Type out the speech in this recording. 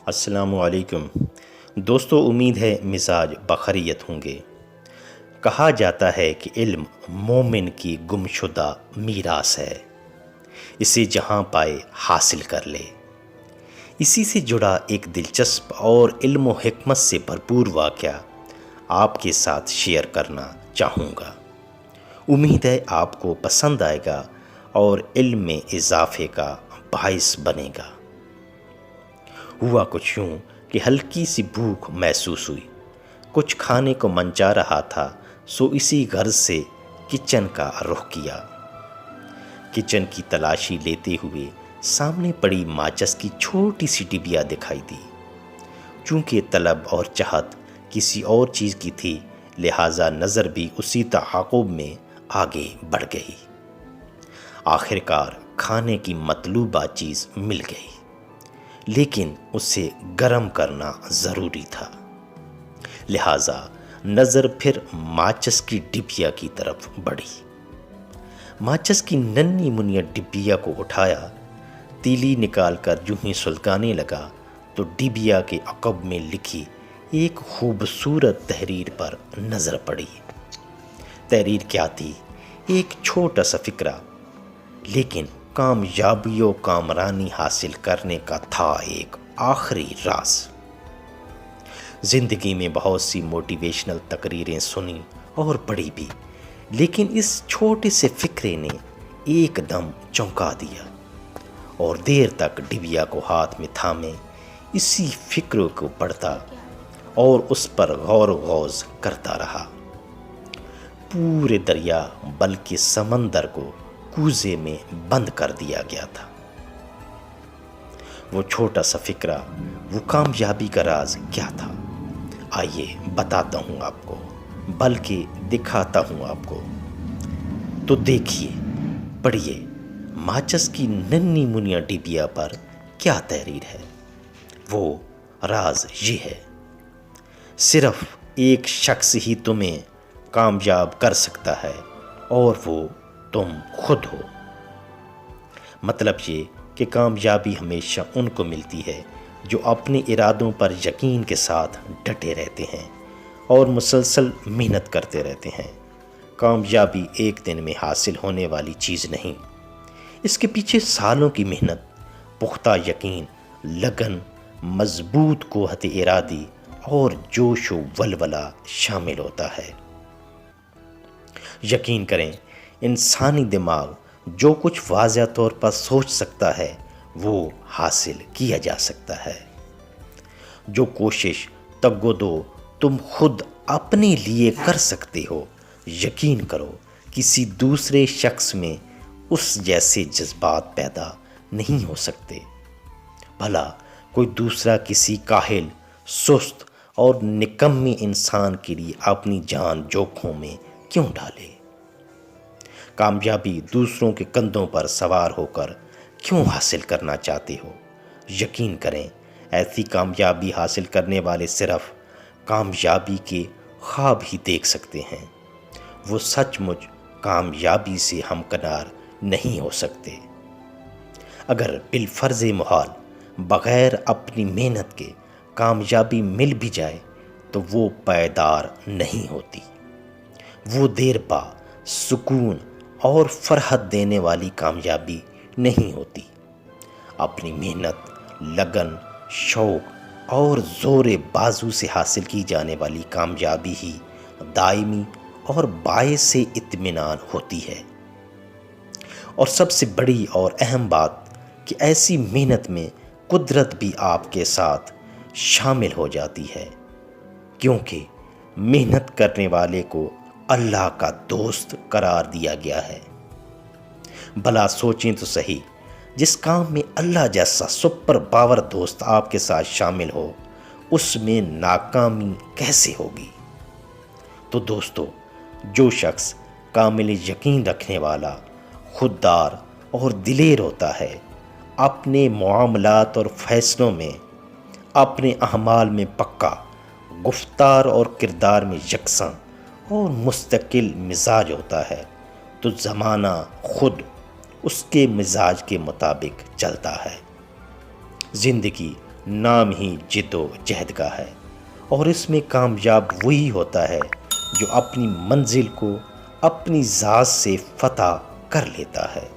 السلام علیکم دوستو، امید ہے مزاج بخیریت ہوں گے۔ کہا جاتا ہے کہ علم مومن کی گمشدہ میراث ہے، اسے جہاں پائے حاصل کر لے۔ اسی سے جڑا ایک دلچسپ اور علم و حکمت سے بھرپور واقعہ آپ کے ساتھ شیئر کرنا چاہوں گا۔ امید ہے آپ کو پسند آئے گا اور علم میں اضافے کا باعث بنے گا۔ ہوا کچھ یوں کہ ہلکی سی بھوک محسوس ہوئی، کچھ کھانے کو من چاہ رہا تھا، سو اسی غرض سے کچن کا رخ کیا۔ کچن کی تلاشی لیتے ہوئے سامنے پڑی ماچس کی چھوٹی سی ڈبیا دکھائی دی۔ چونکہ طلب اور چاہت کسی اور چیز کی تھی، لہٰذا نظر بھی اسی تعاقب میں آگے بڑھ گئی۔ آخرکار کھانے کی مطلوبہ چیز مل گئی، لیکن اسے گرم کرنا ضروری تھا، لہٰذا نظر پھر ماچس کی ڈبیا کی طرف بڑھی۔ ماچس کی ننھی منیا ڈبیا کو اٹھایا، تیلی نکال کر جو ہی سلگانے لگا تو ڈبیا کے عقب میں لکھی ایک خوبصورت تحریر پر نظر پڑی۔ تحریر کیا تھی؟ ایک چھوٹا سا فقرہ، لیکن کامیابی و کامرانی حاصل کرنے کا تھا ایک آخری راز۔ زندگی میں بہت سی موٹیویشنل تقریریں سنی اور پڑھی بھی، لیکن اس چھوٹے سے فقرے نے ایک دم چونکا دیا، اور دیر تک ڈبیا کو ہاتھ میں تھامے اسی فقرے کو پڑھتا اور اس پر غور و غوض کرتا رہا۔ پورے دریا بلکہ سمندر کو کوزے میں بند کر دیا گیا تھا۔ وہ چھوٹا سا فقرہ، وہ کامیابی کا راز کیا تھا؟ آئیے بتاتا ہوں آپ کو، بلکہ دکھاتا ہوں آپ کو۔ تو دیکھیے، پڑھیے، ماچس کی ننھی منیا ڈبیا پر کیا تحریر ہے۔ وہ راز یہ ہے: صرف ایک شخص ہی تمہیں کامیاب کر سکتا ہے، اور وہ تم خود ہو۔ مطلب یہ کہ کامیابی ہمیشہ ان کو ملتی ہے جو اپنے ارادوں پر یقین کے ساتھ ڈٹے رہتے ہیں اور مسلسل محنت کرتے رہتے ہیں۔ کامیابی ایک دن میں حاصل ہونے والی چیز نہیں، اس کے پیچھے سالوں کی محنت، پختہ یقین، لگن، مضبوط قوت ارادی اور جوش و ولولہ شامل ہوتا ہے۔ یقین کریں، انسانی دماغ جو کچھ واضح طور پر سوچ سکتا ہے وہ حاصل کیا جا سکتا ہے۔ جو کوشش تگ و دو تم خود اپنے لیے کر سکتے ہو، یقین کرو کسی دوسرے شخص میں اس جیسے جذبات پیدا نہیں ہو سکتے۔ بھلا کوئی دوسرا کسی کاہل، سست اور نکمے انسان کے لیے اپنی جان جوکھوں میں کیوں ڈالے؟ کامیابی دوسروں کے کندھوں پر سوار ہو کر کیوں حاصل کرنا چاہتے ہو؟ یقین کریں، ایسی کامیابی حاصل کرنے والے صرف کامیابی کے خواب ہی دیکھ سکتے ہیں، وہ سچ مچ کامیابی سے ہمکنار نہیں ہو سکتے۔ اگر بالفرض محال بغیر اپنی محنت کے کامیابی مل بھی جائے تو وہ پائیدار نہیں ہوتی، وہ دیر پا سکون اور فرحت دینے والی کامیابی نہیں ہوتی۔ اپنی محنت، لگن، شوق اور زور بازو سے حاصل کی جانے والی کامیابی ہی دائمی اور باعث اطمینان ہوتی ہے۔ اور سب سے بڑی اور اہم بات کہ ایسی محنت میں قدرت بھی آپ کے ساتھ شامل ہو جاتی ہے، کیونکہ محنت کرنے والے کو اللہ کا دوست قرار دیا گیا ہے۔ بھلا سوچیں تو صحیح، جس کام میں اللہ جیسا سپر پاور دوست آپ کے ساتھ شامل ہو، اس میں ناکامی کیسے ہوگی؟ تو دوستو، جو شخص کامل یقین رکھنے والا، خوددار اور دلیر ہوتا ہے، اپنے معاملات اور فیصلوں میں، اپنے اعمال میں پکا، گفتار اور کردار میں یکساں اور مستقل مزاج ہوتا ہے، تو زمانہ خود اس کے مزاج کے مطابق چلتا ہے۔ زندگی نام ہی جد و جہد کا ہے، اور اس میں کامیاب وہی ہوتا ہے جو اپنی منزل کو اپنی ذات سے فتح کر لیتا ہے۔